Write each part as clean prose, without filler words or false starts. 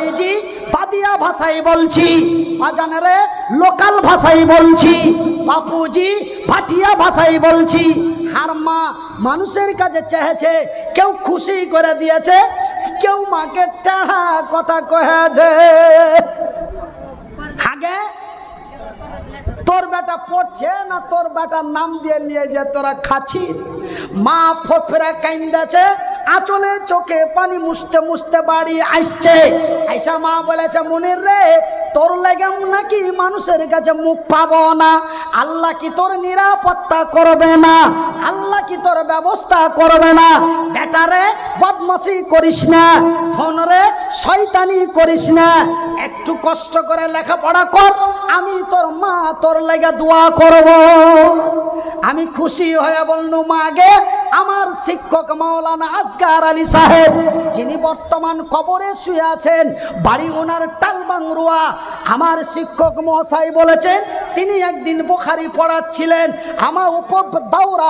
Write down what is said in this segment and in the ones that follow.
ভাইজি বাদিয়া ভাষায় বলছি, বাজানেরে লোকাল ভাষায় বলছি, বাপুজি ভাটিয়া ভাষায় বলছি। আর মা মানুষের কাছে চেয়েছে, কেউ খুশি করে দিয়েছে, কেউ মাকে টাহা কথা কয়েছে। আগে তোর বেটা পড়ছে না, তোর বেটার নাম দিয়ে নিয়ে যে তোরা খাচ্ছি। মা ফোফরা কাইন্দাছে, আঁচলে চোখে পানি মুছতে মুছতে বাড়ি আসছে। আইসা মা বলেছে, মনির রে তোর লেগে নাকি মানুষের কাছে মুখ পাবো না? আল্লাহ কি তোর নিরাপত্তা করবে না? আল্লাহ কি তোর ব্যবস্থা করবে না? বেটারে বদমাশি করিস না, ফোনরে শয়তানি করিস না, একটু কষ্ট করে লেখাপড়া কর, আমি তোর মা তোর লেগে দোয়া করব। আমি খুশি হয়ে বলনু, মাগে আমার শিক্ষক মাওলানা আসগার আলী সাহেব, যিনি বর্তমান কবরে শুয়ে আছেন, বাড়ি ওনার টালবাংরুয়া। আমার শিক্ষক মহাশয় বলেছেন, তিনি একদিন বুখারী পড়াচ্ছিলেন আমার উপর দাওরা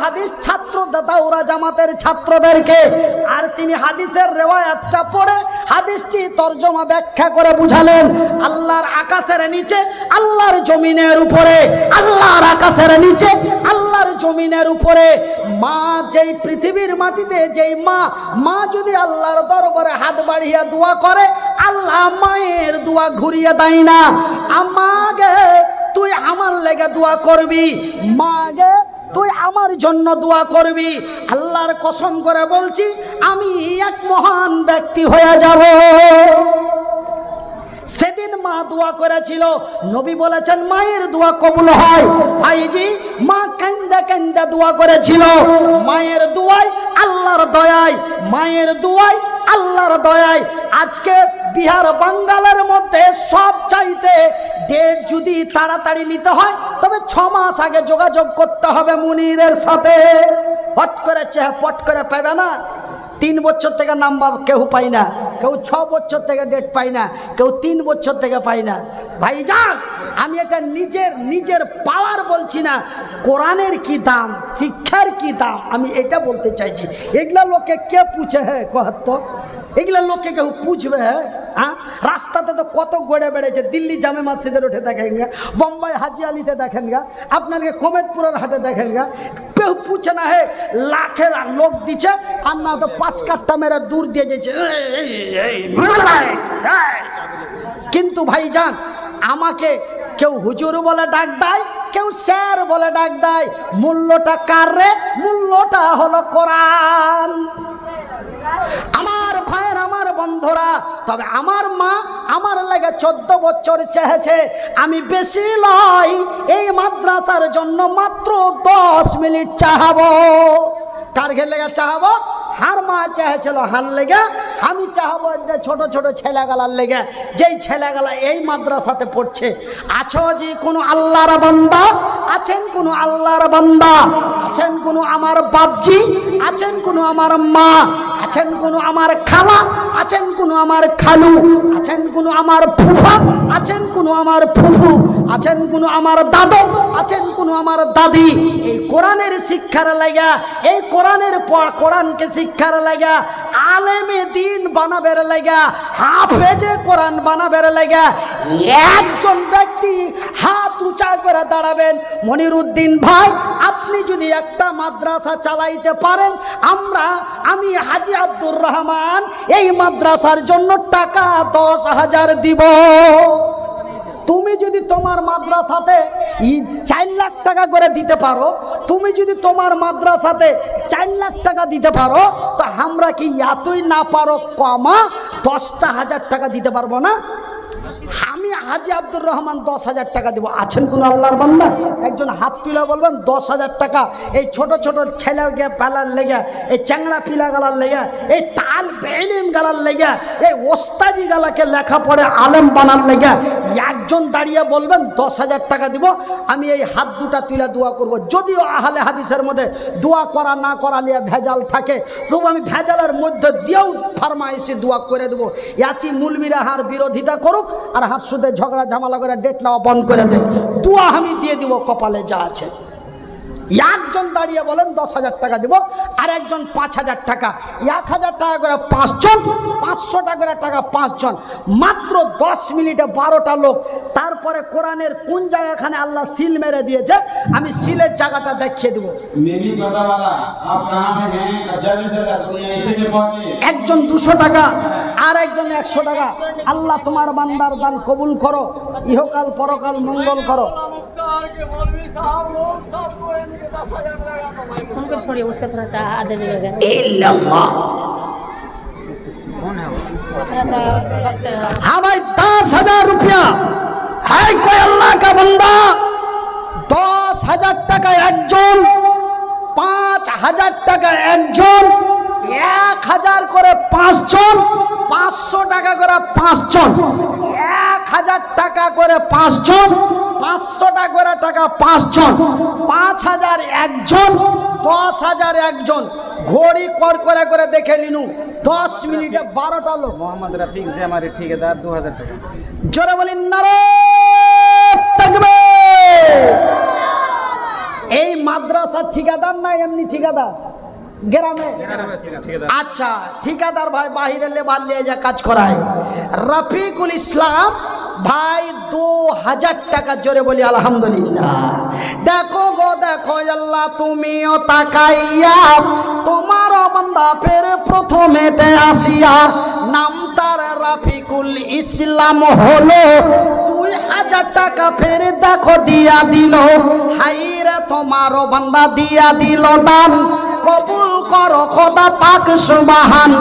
হাদিস ছাত্র দাওরা জামাতের ছাত্রদেরকে, আর তিনি হাদিসের রেওয়ায়াতটা পড়ে হাদিসটি তরজমা ব্যাখ্যা করে বুঝালেন। আল্লাহর আকাশের নিচে, আল্লাহর জমিনের উপরে, আল্লাহর আকাশের নিচে, আল্লাহর জমিনের উপরে মা, যেই পৃথিবীর মাটিতে যেই মা যদি আল্লাহর দরবারে হাত বাড়িয়ে দোয়া করে, আল্লাহ মায়ের দোয়া ঘুরিয়ে দেয় না। আমাকে তুই আমার লেগে দোয়া করবি, মাগে তুই আমার জন্য দোয়া করবি। আল্লাহর কসম করে বলছি, আমি এক মহান ব্যক্তি হয়ে যাব। সেদিন মা দোয়া করেছিল, নবী বলেছেন মায়ের দোয়া কবুল হয়। ভাইজি মা কান্দা কান্দা দোয়া করেছিল, মায়ের দোয়ায় আল্লাহর দয়ায়, মায়ের দোয়ায় আল্লাহর দয়ায় আজকে বিহার বাঙ্গালের মধ্যে সব চাইতে ডেট যদি তাড়াতাড়ি নিতে হয়, তবে 6 মাস আগে যোগাযোগ করতে হবে মুনিরের সাথে। হট করে পট করে পাবে না। 3 বছর থেকে নাম্বার কেউ পাই না, কেউ 6 বছর থেকে ডেট পাই না, কেউ 3 বছর থেকে পাই না। ভাইজান, আমি এটা নিজের পাওয়ার বলছি না, কোরআনের কি দাম, শিক্ষার কি দাম, আমি এটা বলতে চাইছি। এগুলা লোকে কে পুছে? হ্যাঁ কহত, এগুলা লোকে কেউ পুছবে? হ্যাঁ, রাস্তাতে তো কত গড়ে বেড়েছে। দিল্লি জামে মসজিদের উঠে দেখেন গা, বোম্বাই হাজি আলিতে দেখেন গা, আপনাকে কমেদপুরের হাটে দেখেন গা, কেউ পুছে না। হে লাখের লোক দিচ্ছে, আর না তো 5 কাঠটা মেরে দূর দিয়ে যেছে। কিন্তু ভাইজান, আমাকে কেউ হুজুর বলে ডাক দেয়, কেউ স্যার বলে ডাক দেয়, মূল্যটা কার রে? মূল্যটা হলো কোরআন। আমার ভাইয়ের, আমার বন্ধুরা, তবে আমার মা আমার লাগে 14 বছর চেয়েছে। আমি বেশি লয়, এই মাদ্রাসার জন্য মাত্র 10 মিনিট চাহাবো। কার ঘের লেগে চাহাবো? হার মা চেয়েছিল হার লেগে, আমি চাহাবো ছোট ছোট ছেলেগালার লেগে, যেই ছেলেগালা এই মাদ্রাসাতে পড়ছে। আছো যে কোনো আল্লাহর বান্দা আছেন, কোনো আল্লাহর বান্দা আছেন, কোনো আমার বাপজি আছেন, কোনো আমার মা আছেন, কোনো আমার খালা আছেন, কোনো আমার খালু আছেন, কোনো আমার ফুফা আছেন, কোনো আমার ফুফু আছেন, কোনো আমার দাদু আছেন, কোনো আমার দাদি। এই কোরআনের শিক্ষার লাগা, এই কোরআনের কোরআনকে শিক্ষার লাগা, আলেমে দিন বানাবের লাগা, হাফেজে কোরআন বানাবের লাগা একজন ব্যক্তি হাত উঁচা করে দাঁড়াবেন। মনিরুদ্দিন ভাই, আপনি যদি একটা মাদ্রাসা চালাইতে পারেন, আমি হাজি আব্দুর রহমান এই মাদ্রাসার জন্য টাকা 10,000 দিব। তুমি যদি তোমার মাদ্রাসাতে 4 লাখ টাকা করে দিতে পারো, তুমি যদি তোমার মাদ্রাসাতে 4 লাখ টাকা দিতে পারো, তো আমরা কি এতই না পারো কমা 10,000 টাকা দিতে পারবো না? আমি হাজি আব্দুর রহমান 10,000 টাকা দেবো। আছেন কোন আল্লাহর বান্দা? একজন হাত তুলে বলবেন 10,000 টাকা এই ছোট ছোট ছেলে পালার লেগে, এই চ্যাংড়া পিলা গালার লেগে, এই তাল বেলিম গালার লেগে, এই ওস্তাজি গালাকে লেখাপড়ে আলেম বানার লেগে একজন দাঁড়িয়ে বলবেন 10,000 টাকা দিব, আমি এই হাত দুটা তুলে দোয়া করব। যদিও আহলে হাদিসের মধ্যে দোয়া করা না করা নিয়ে ভেজাল থাকে, তবু আমি ভেজালের মধ্যে দিয়েও ফারমাইশি দোয়া করে দেবো। ইয়াতি মুলবিরা হার বিরোধিতা করুক, আর হাত সুদে ঝগড়া ঝামেলা করে ডেট নেওয়া বন্ধ করে দেব, দোয়া আমি দিয়ে দিব কপালে যা আছে। একজন দাঁড়িয়ে বলেন 10,000 টাকা দিব, আর একজন 5,000 টাকা, 1,000 টাকা করে 5 জন, 500 টাকা করে টাকা 5 জন, মাত্র 10 মিনিটে 12টা লোক। তারপরে কোরআনের কোন জায়গাখানে আল্লাহ সিল মেরে দিয়েছে আমি সিলের জায়গাটা দেখিয়ে দেবো। একজন 200 টাকা আর একজন 100 টাকা। আল্লাহ তোমার বান্দার দান কবুল করো, ইহকাল পরকাল মঙ্গল করো। उनको छोड़िए, उसका थोड़ा सा आधे लगेगा, थोड़ा सा हाँ भाई 10,000 रुपया है कोई अल्लाह का बंदा, 10,000 টাকা একজন, 5,000 টাকা একজন, 1,000 করে 5 জন, 500 টাকা করে 5 জন, 1,000 টাকা করে 5 জন, 500 টাকা করে টাকা 5 জন, 5,000 একজন, 10,000 একজন। ঘড়ি কর করে করে দেখে নিনু 10 মিনিটে 12টা লোক। मोहम्मद रफीक से हमारे ठेकेदार 2,000 টাকা। জোরে বলেন নারে তাকবীর। এই মাদ্রাসার ঠিকাদার না এমনি ঠিকাদার গ্রামে? আচ্ছা, ঠিকাদার ভাই বাহিরে লেবার নিয়ে যা কাজ করায়। রফিকুল ইসলাম ভাই 2,000 টাকা। জোরে বলি আলহামদুলিল্লাহ। দেখো গো দেখো আল্লাহ তুমিও তাকাইয়া তোমার বান্দা ফের প্রথমেতে আসিয়া, নাম তার রফিকুল ইসলাম হলো, 2,000 টাকা ফের দেখো দিয়া দিল। হাইরে তোমার বান্দা দিয়া দিল দান, কবুল করো খোদা পাক সুবহান,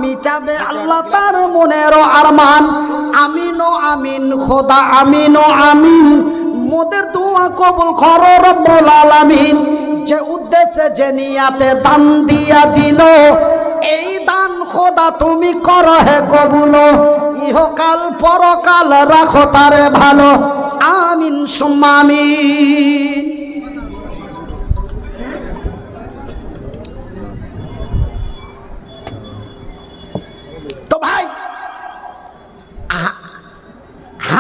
মিটাবে আল্লাহ তার মনের আরমান। আমিন ও আমিন খোদা আমিন ও আমিন, মোদের দোয়া কবুল করো রব্বুল আলামিন। যে উদ্দেশ্যে যে নিয়াতে দান দিয়া দিল, এই দান খোদা তুমি করো হে কবুল, ইহকাল পরকাল রাখো তারে ভালো, আমিন সুম্মা আমিন। তো ভাই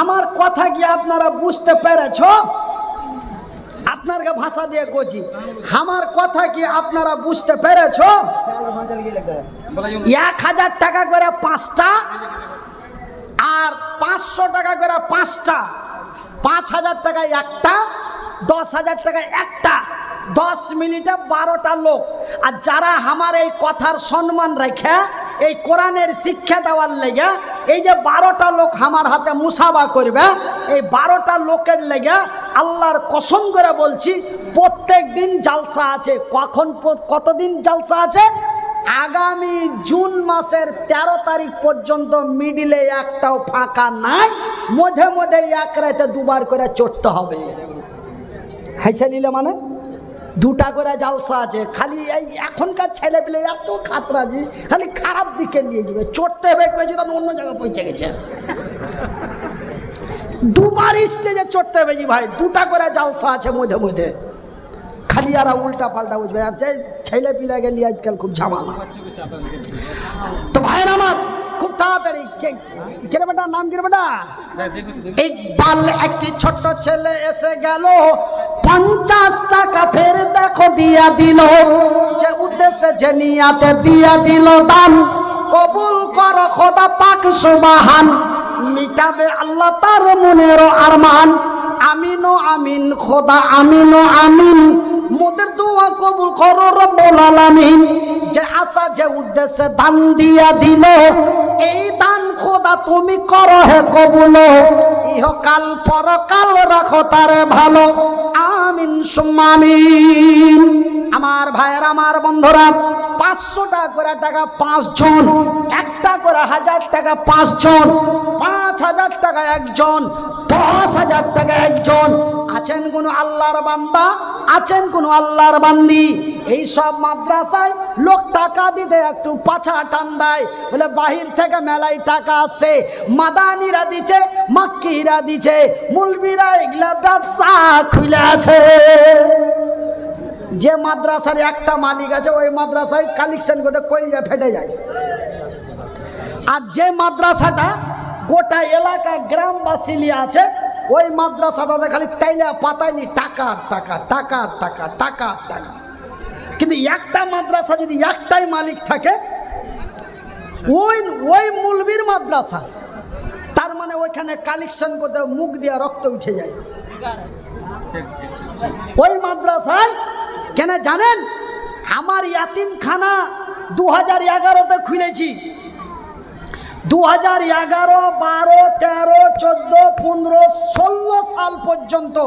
আমার কথা কি আপনারা বুঝতে পেরেছ? আপনাকে ভাষা দিয়ে কইছি, আমার কথা কি আপনারা বুঝতে পেরেছ? 1,000 টাকা করে 5টা আর 500 টাকা করে 5টা, 5,000 টাকায় একটা, 10,000 টাকায় একটা, 10 মিনিটে 12টা লোক। আর যারা আমার এই কথার সম্মান রেখে এই কোরআনের শিক্ষা দেওয়ার লেগে এই যে 12টা লোক আমার হাতে মুসাবা করবে, এই 12টা লোকের লেগে আল্লাহর কসম করে বলছি প্রত্যেক দিন জালসা আছে। কতদিন জালসা আছে? আগামী জুন মাসের 13 তারিখ পর্যন্ত মিডিলে একটাও ফাঁকা নাই। মধ্যে মধ্যে এক রাতে 2বার করে চড়তে হবে। হাইসা নিলে মানে 2টা করে জালসা আছে। খালি এই এখনকার ছেলে পেলে এত খাতরাজি, খালি খারাপ দিকে নিয়ে যাবে। চড়তে হবে কয়েছে তখন অন্য জায়গায় পৌঁছে গেছে। 2বার স্টেজে চড়তে হবে জি ভাই, 2টা করে জালসা আছে মধ্যে মধ্যে। খালি আর উল্টা পাল্টা বুঝবে। আর যে ছেলে পিলা গেলি আজকাল খুব ঝামেলা। তো ভাইয়ের আমার খুব তাড়াতাড়ি কেরে বেটা, নাম কেরে বেটা? ইকবাল একটি ছোট্ট ছেলে এসে গেল, 50 টাকা ফের দেখো দিয়া দিল। যে উদ্দেশ্যে যে নিয়াতে দিয়া দিল দান, কবুল করো খোদা পাক সুবহান, মিটাবে আল্লাহ তার মনের আরমান। আমিন ও আমিন খোদা আমিন ও আমিন, মোদের দোয়া কবুল করো রব্বুল আলামিন। যে আশা যে উদ্দেশ্যে দান দিয়া দিল, এই দান খোদা তুমি করো হে কবুল, ইহকাল পরকাল রাখো তারে ভালো, আমিন সুম্মা আমিন। আমার ভাইয়ের আমার বন্ধুরা, 500 টাকা করে টাকা 5 জন, 1টা করে 1000 টাকা 5 জন, 5,000 টাকা একজন, 10,000 টাকা একজন। আছেন কোন আল্লাহর বান্দা, আছেন কোন আল্লাহর বান্দি? এই সব মাদ্রাসায় লোক টাকা দিতে একটু পাছা টান দেয়, বলে বাহির থেকে মেলায় টাকা আসছে। মাদানিরা দিচ্ছে, মাক্কিরা দিচ্ছে, মুলবিরা এগুলা ব্যবসা খুলে আছে। যে মাদ্রাসার একটা মালিক আছে ওই মাদ্রাসায় কালেকশন করতে কইলে ফেটে যায়। আর যে মাদ্রাসাটা গোটা এলাকা গ্রামবাসী নিয়ে আছে ওই মাদ্রাসাটাতে খালি তাইলে পাতাইলি টাকার টাকা টাকার টাকা টাকার টাকা। কিন্তু একটা মাদ্রাসা যদি একটাই মালিক থাকে, ওই ওই মুলবির মাদ্রাসা, তার মানে ওইখানে কালেকশন করতে মুখ দিয়ে রক্ত উঠে যায়। ওই মাদ্রাসায় কেন জানেন, আমার ইয়াতিমখানা 2011-তে খুলেছি। 2011, 12, 13, 14, 15, 16 সাল পর্যন্ত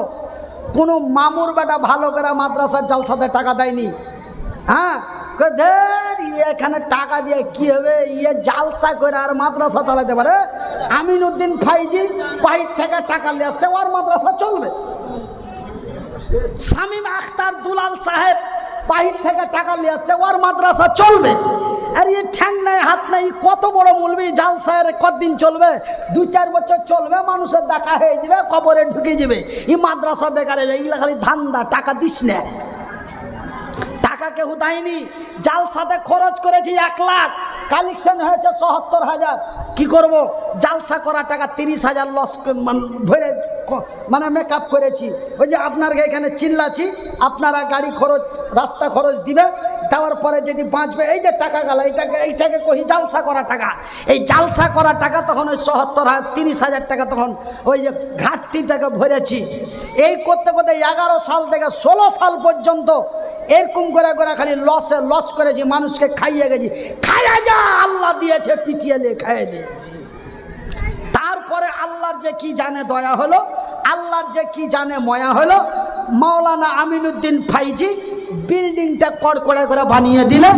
কোনো মামুর বেটা ভালো করে মাদ্রাসার জালসাতে টাকা দেয়নি। হ্যাঁ, এখানে টাকা দিয়ে কি হবে, ইয়ে জালসা করে আর মাদ্রাসা চালাতে পারে। আমিনুদ্দিন ফাইজি বাহির থেকে টাকা নিয়ে আসছে, ওর মাদ্রাসা চলবে। শামীম আখতার দুলাল সাহেব বাহির থেকে টাকা নিয়ে আসছে, ওর মাদ্রাসা চলবে। আর এই ঠ্যাং নাই হাত নাই, কত বড় মুলবি জালসায় কতদিন চলবে? 2-4 বছর চলবে, মানুষের দেখা হয়ে যাবে, কবরে ঢুকে যাবে। এই মাদ্রাসা বেকার হবে। এগুলা খালি ধান্দা, টাকা দিস না। টাকা কেউ দেয়নি। জালসাতে খরচ করেছি 1 লাখ, কালেকশন হয়েছে 77,000। কি করব? জালসা করা টাকা 30,000 লস ভরে মানে মেকআপ করেছি। ওই যে আপনার এখানে চিল্লাছি, আপনারা গাড়ি খরচ রাস্তা খরচ দিবে, দেওয়ার পরে যেটি বাঁচবে এই যে টাকা গেল, এইটাকে কহি জালসা করা টাকা। এই জালসা করা টাকা তখন ওই 30,000 টাকা তখন ওই যে ঘাটতিটাকে ভরেছি। এই করতে করতে 11 সাল থেকে 16 সাল পর্যন্ত এরকম করে করে খালি লস করেছি, মানুষকে খাইয়ে গেছি। খাইয়া যা আল্লাহ দিয়েছে, পিটিয়ে লে খাইলে। তারপরে আল্লাহর যে কি জানে দয়া হলো, আল্লাহর যে কি জানে ময়া হলো, মাওলানা আমিনুদ্দিন ফাইজি বিল্ডিংটা কড়কড়া করে বানিয়ে দিলে।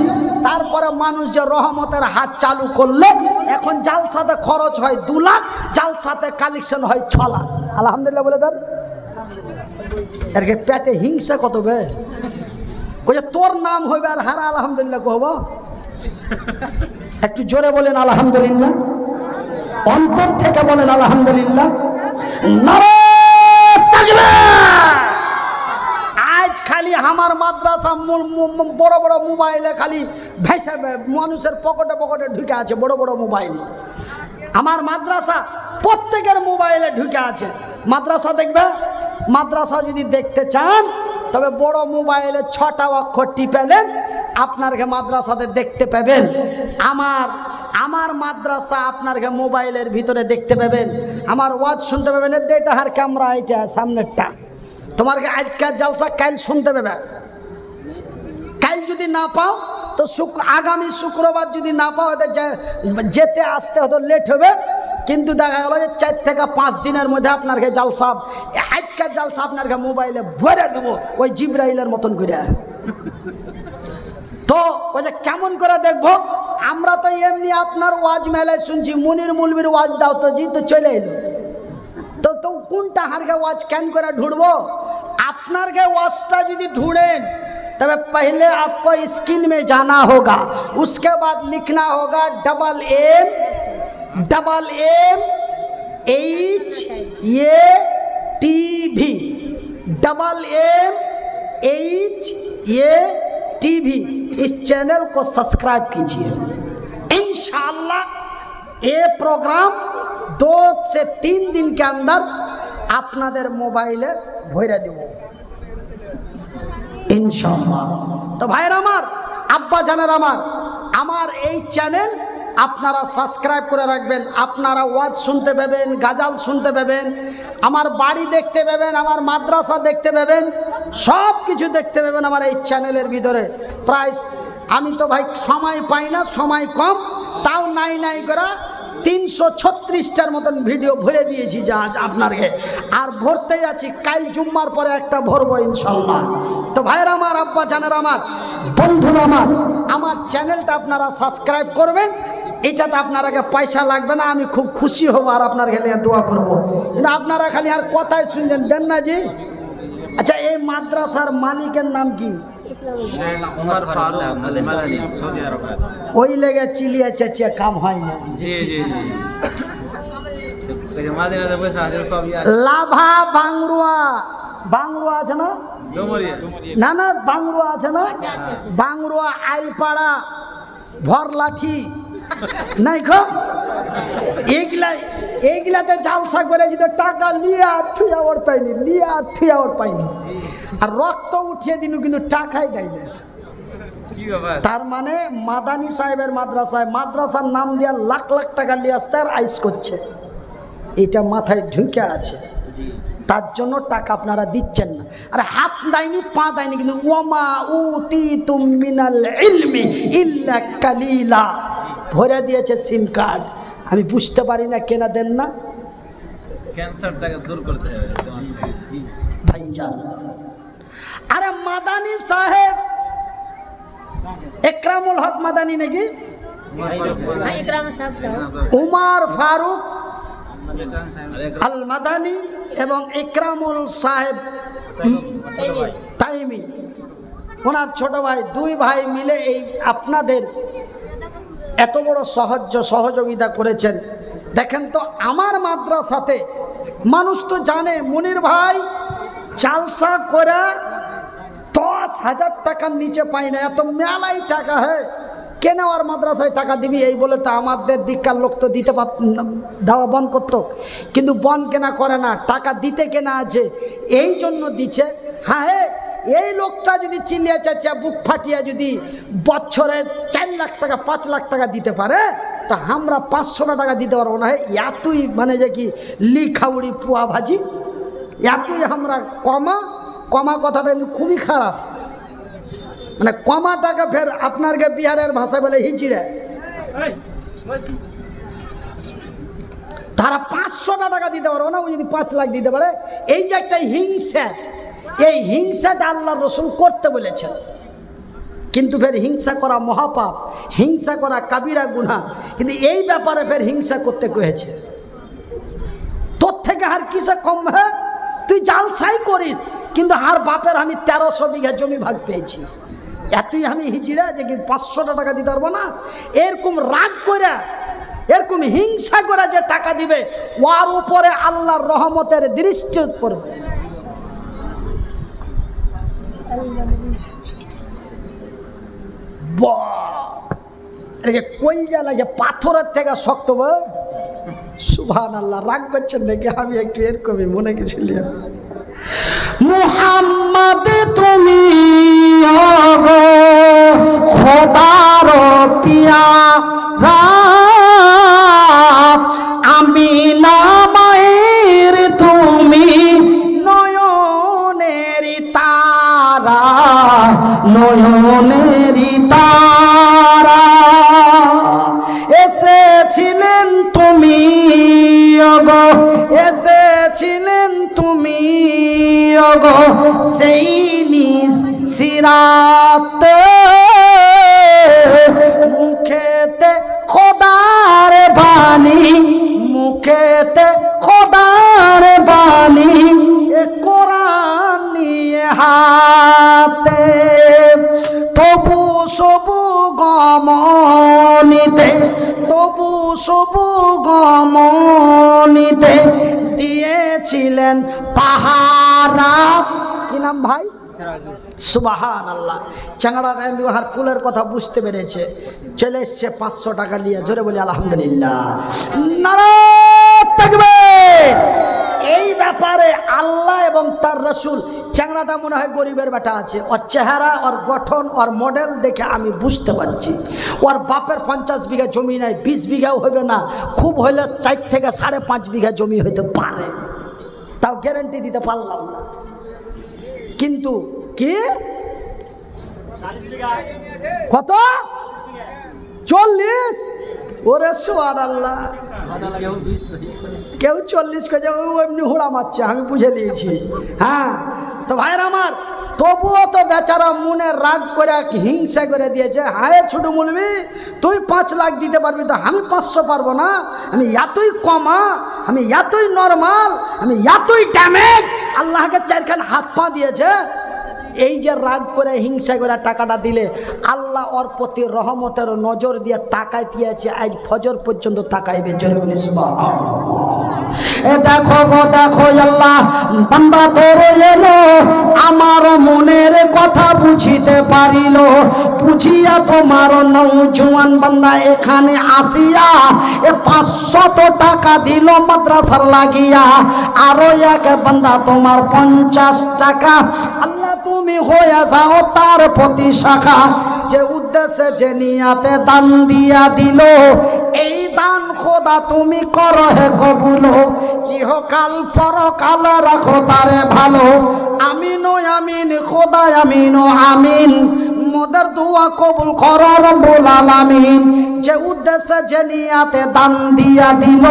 তারপরে মানুষ যে রহমতের হাত চালু করলে, এখন জালসাতে খরচ হয় 2 লাখ, জালসাতে কালেকশন হয় 6 লাখ। আলহামদুলিল্লাহ বলে দেন। এর পেটে হিংসা কত বে, কইছে তোর নাম হইবে আর হারা আলহামদুলিল্লাহ কহব। একটু জোরে বলেন আলহামদুলিল্লাহ, অন্তর থেকে বলেন আলহামদুলিল্লাহ। নারে তাকবীর। আজ খালি আমার মাদ্রাসা বড় বড় মোবাইলে খালি ভেসে মানুষের পকেটে পকেটে ঢুকে আছে, বড় বড় মোবাইল। আমার মাদ্রাসা প্রত্যেকের মোবাইলে ঢুকে আছে। মাদ্রাসা দেখবে, মাদ্রাসা যদি দেখতে চান তবে বড় মোবাইলে 6টা অক্ষর টিপে দেন, আপনারকে মাদ্রাসাতে দেখতে পাবেন। আমার মাদ্রাসা আপনারকে মোবাইলের ভিতরে দেখতে পাবেন, আমার ওয়াজ শুনতে পাবেন। এটা হার ক্যামেরা, এটা সামনেরটা। তোমারকে আজকের জালসা কাল শুনতে পাবে। কাল যদি না পাও তো আগামী শুক্রবার যদি না পাও, যেতে আসতে হয়তো লেট হবে, কিন্তু দেখা গেল যে 4 থেকে 5 দিনের মধ্যে আপনারকে জালসা, আজকের জালসা আপনারকে মোবাইলে ভরে দেবো ওই জিব্রাইলের মতন করে। তো ওই যে কেমন করে দেখবো? আমরা তো এমনি আপনার ওয়াজ মেলায় শুনছি, মুনির মুলবির ওয়াজ দাও তো, জি তো চলে এলো। তো কোনটা হারকে ওয়াজ কেন করে ঢুঁড়বো? আপনার के वास्ता यदि ढूंढें तब पहले आपको स्क्रीन में जाना होगा, उसके बाद लिखना होगा MMHATV। इस चैनल को सब्सक्राइब कीजिए। इंशाअल्लाह ये प्रोग्राम 2 से 3 दिन के अंदर আপনাদের মোবাইলে ভরে দেব ইনশাআল্লাহ। তো ভাইরা আমার, আব্বা জানেন আমার এই চ্যানেল আপনারা সাবস্ক্রাইব করে রাখবেন। আপনারা ওয়াজ শুনতে পাবেন, গাজাল শুনতে পাবেন, আমার বাড়ি দেখতে পাবেন, আমার মাদ্রাসা দেখতে পাবেন, সব কিছু দেখতে পাবেন আমার এই চ্যানেলের ভিতরে। প্রায় আমি তো ভাই সময় পাই না, সময় কম, তাও নাই করা 336টার মতন ভিডিও ভরে দিয়েছি যা আপনাকে, আর ভরতেই আছি। কাল জুম্মার পরে একটা ভরবো ইনশাল্লাহ। তো ভাইরা আমার, আব্বা জানেন আমার, বন্ধুরা আমার চ্যানেলটা আপনারা সাবস্ক্রাইব করবেন। এটাতে আপনারাকে পয়সা লাগবে না, আমি খুব খুশি হব আর আপনার খেলে দোয়া করব। কিন্তু আপনারা খালি আর কথাই শুনছেন, দেন না জি। আচ্ছা, এই মাদ্রাসার মালিকের নাম কি? ওই লেগে চিলিয়ে চেঁচিয়ে কাম হয় না। লাভা বাংরুয়া আছে না? না বাংরুয়া আছে না? বাংরুয়া, আইলপাড়া, ভরলাঠি নাই খো, এইগুলাতে জালসা করে যদি টাকা লিয়া থুয়া ওর পাইনি, লিয়া থুয়া ওর পাইনি, আর রক্ত উঠিয়ে দিন কিন্তু টাকাই দেয় না। তার মানে মাদানী সাহেবের মাদ্রাসার নাম দিয়া লাখ লাখ টাকা লিয়া স্যার আইস করছে, এটা মাথায় ঢুকে আছে, তার জন্য টাকা আপনারা দিচ্ছেন না। আরে হাত দেয়নি, পা দেয়নি, কিন্তু ওমা উতিতুম মিনাল ইলমি ইল্লা কালিলা ভরে দিয়েছে সিম কার্ড। আমি বুঝতে পারি না কেনা দেন না ক্যান্সারটাকে দূর করতে হবে ভাইজান। আরে মাদানী সাহেব একরামুল হক মাদানী নাকি इकराम साहब का উমার ফারুক আল মাদানী এবং ইকরামুল সাহেব তাইমি, ওনার ছোট ভাই, দুই ভাই মিলে এই আপনাদের এত বড় সহযোগিতা করেছেন। দেখেন তো আমার মাদ্রাসাতে মানুষ তো জানে মনির ভাই চালসা করে 10,000 টাকার নিচে পাই না, এত মেলাই টাকা হয় কেন আর মাদ্রাসায় টাকা দিবি এই বলে তো আমাদের দিককার লোক তো দিতে দেওয়া বন্ধ করতো, কিন্তু বন কেনা করে না, টাকা দিতে কেনা আছে এই জন্য দিচ্ছে। হ্যাঁ এই লোকটা যদি চিল্লিয়া চাচিয়া বুক ফাটিয়া যদি বছরে 4 লাখ টাকা 5 লাখ টাকা দিতে পারে, তা আমরা 500 টাকা দিতে পারবো না। এতই মানে যে কি লিখাউড়ি পুয়া ভাজি, এতই আমরা কমা কথাটা কিন্তু খুবই খারাপ, মানে কমা টাকা ফের আপনারকে বিহারের ভাষায় বলে হিচিড়ে, তারা 500 টাকা দিতে পারবো না, ও যদি 5 লাখ দিতে পারে। এই যে একটা হিংসা, এই হিংসাটা আল্লাহ রসুল করতে বলেছেন, কিন্তু ফের হিংসা করা মহাপাপ, হিংসা করা কাবিরা গুনাহ, কিন্তু এই ব্যাপারে ফের হিংসা করতে কয়েছে। তোর থেকে আর কিসে কম হয়, তুই জালসাই করিস, কিন্তু আর বাপের আমি 1300 বিঘা জমি ভাগ পেয়েছি, এতই আমি হিজিড়া যে কি 500 টাকা দিতে পারবো না। এরকম রাগ করে, এরকম হিংসা করে যে টাকা দিবে, ওর উপরে আল্লাহর রহমতের দৃষ্টি পড়বে। কইলা লাগে পাথরের থেকে শক্ত, সুবহানাল্লাহ। রাগ করছেন নাকি? আমি একটু এরকমই মনে গেছিল। মুহাম্মদ তুমি খোদার পিয়ারা, আমি নামের তুমি নয়নের তারা, নয়নের তারা, এসেছিলেন তুমি ওগো, এসেছিলেন তুমি ওগো সেই নিজ সিরাতে, মুখেতে খোদার বাণী, মুখেতে খোদার বাণী, এ কোরআন নিয়ে হাতে, তবু সবু গমনিতে, তবু সবু গমনিতে দিয়েছিলেন পাহারা। কি নাম ভাই? সুবহানাল্লাহ। চাংড়া রেন্দুহার কুলের কথা বুঝতে পেরেছে, চলে এসছে 500 টাকা নিয়ে। জোরে বলি আলহামদুলিল্লাহ, নারায়ে তাকবীর। এই ব্যাপারে আল্লাহ এবং তার রসুল, চ্যাংড়াটা মনে হয় গরিবের বেটা আছে, ওর চেহারা, ওর গঠন, ওর মডেল দেখে আমি বুঝতে পারছি ওর বাপের 50 বিঘা জমি নাই, 20 বিঘাও হবে না, খুব হলে 4 থেকে 5.5 বিঘা জমি হইতে পারে, তাও গ্যারান্টি দিতে পারলাম না। কিন্তু কি কত? 40? ওরে সুবহানাল্লাহ, কেউ 40 কেজি এমনি হুড়া মারছে, আমি বুঝে নিয়েছি। হ্যাঁ তো ভাইয়ের আমার, তবুও তো বেচারা মনে রাগ করে হিংসা করে দিয়েছে। হায় ছোট মুলবি, তুই 5 লাখ দিতে পারবি, তো আমি 500 পারবো না, আমি এতই কমা, আমি এতই নর্মাল, আমি এতই ড্যামেজ। আল্লাহকে 4খান হাত পা দিয়েছে। এই যে রাগ করে হিংসা করে টাকাটা দিলে, আল্লাহ ওর প্রতি রহমতের নজর দিয়ে তাকাই দিয়েছে, আজ ফজর পর্যন্ত তাকাইবে। জোরে বলি সুবহানাল্লাহ। এ দেখো গো দেখো আল্লাহ বান্দা তোর এলো আমার মনের কথা বুঝিতে পারিল, বুঝিয়া তোমার নওজোয়ান বান্দা এখানে আসিয়া 500 টাকা দিল মাদ্রাসার লাগিয়া, আরো এক বান্দা তোমার 50 টাকা। আল্লাহ তুমি হয়ে যাও তার প্রতি শাখা, যে উদ্দেশ্যে যে নিয়াতে দান দিয়া দিল, এই দান খোদা তুমি করো হে কবুল, ইহকাল পরকাল রাখো তারে ভালো। আমিন ও আমিন খোদা আমিন ও আমিন, মোদের দোয়া কবুল করো রব্বুল আলামিন। যে উদ্দেশ্যে যে নিয়াতে দান দিয়া দিল,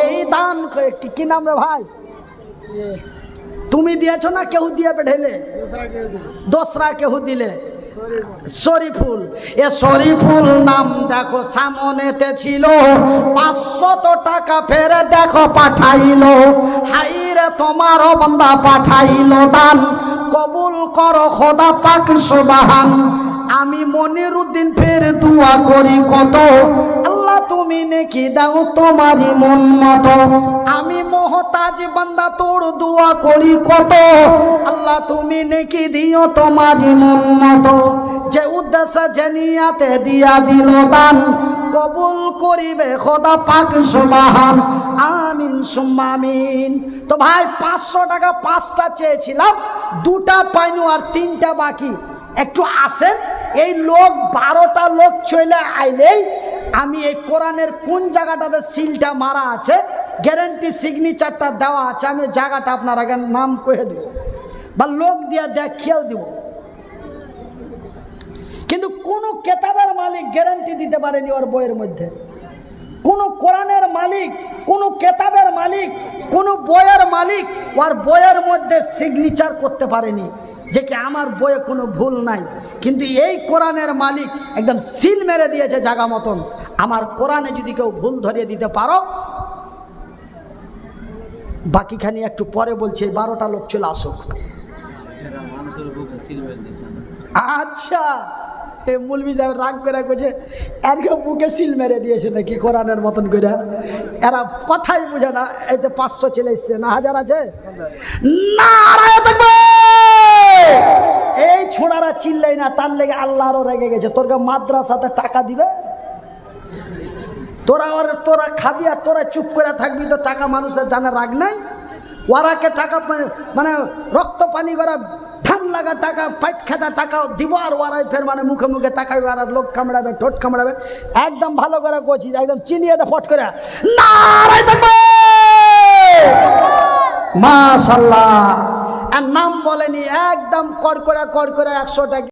এই দান কি নাম রে ভাই? তুমি দিয়েছো না কেউ দিয়ে পেঠাইলে? দোসরা কেউ দিলে? শরীফুল। এ শরীফুল নাম দেখো সামনেতে ছিল, 500 টাকা ফেরে দেখো পাঠাইলো। হাইরে তোমারও বান্দা পাঠাইলো দান, কবুল করো খোদা পাক সুবহান। আমি মনিরউদ্দিন ফের দোয়া করি কত, আল্লাহ তুমি নেকি দাও তোমারই মন মতো। আমি মহতাজ বান্দা তোর দোয়া করি কত, আল্লাহ তুমি নেকি দিও তোমারই মন মতো। যে উদ্দেশ্যে যে নিয়াতে দিয়া দিল দান, কবুল করিবে খোদা পাক সুবহান। আমিন সুম্মা আমিন। তো ভাই 500 টাকা 5টা চেয়েছিলাম, 2টা পাইনু আর 3টা বাকি। একটু আসেন, এই লোক 12টা লোক চলে আইলেই আমি এই কোরআনের কোন জায়গাটাতে সিলটা মারা আছে, গ্যারান্টি সিগনেচারটা দেওয়া আছে, আমি জায়গাটা আপনার আগে নাম কয়ে দেব বা লোক দিয়া দেখিয়েও দেব। কিন্তু কোনো কেতাবের মালিক গ্যারান্টি দিতে পারেনি ওর বইয়ের মধ্যে, কোনো কোরআনের মালিক, কোনো কেতাবের মালিক, কোনো বইয়ের মালিক ওর বইয়ের মধ্যে সিগনেচার করতে পারেনি যে কি আমার বইয়ে কোনো ভুল নাই। কিন্তু এই কোরআনের মালিক একদম সিল মেরে দিয়েছে জায়গা মতন। আমার কোরআনে যদি কেউ ভুল ধরিয়ে দিতে পারো, বাকিখানি একটু পরে বলছে, 12টা লোক চলে আসুক। আচ্ছা, মৌলভী সাহেব রাগ করে কইছে এর কেউ বুকে সিল মেরে দিয়েছে নাকি কোরআনের মতন করে। এরা কথাই বুঝে না। এই তো 500 চলে এসছে না, 1000 আছে না। এই ছোড়ারা চিল্লাই না, তার লেগে আল্লাহরও রেগে গেছে। তোর মাদ্রাসাতে টাকা দিবে, তোরা খাবি আর তোরা চুপ করে থাকবি, তো টাকা মানুষের জানে রাগ নাই। ওরাকে টাকা মানে রক্ত পানি করা ধান লাগা টাকা, পাইট খাটা টাকা দিব, আর ওরাই ফের মানে মুখে মুখে তাকাইবে আর লোক কামড়াবে, ঠোঁট কামড়াবে। একদম ভালো করে করছি, একদম চিনিয়ে দে ফট করে। নারায়ে তাকবীর, মাশাআল্লাহ। আর নাম বলেনি, একদম কড়কড়া 100 টাকা।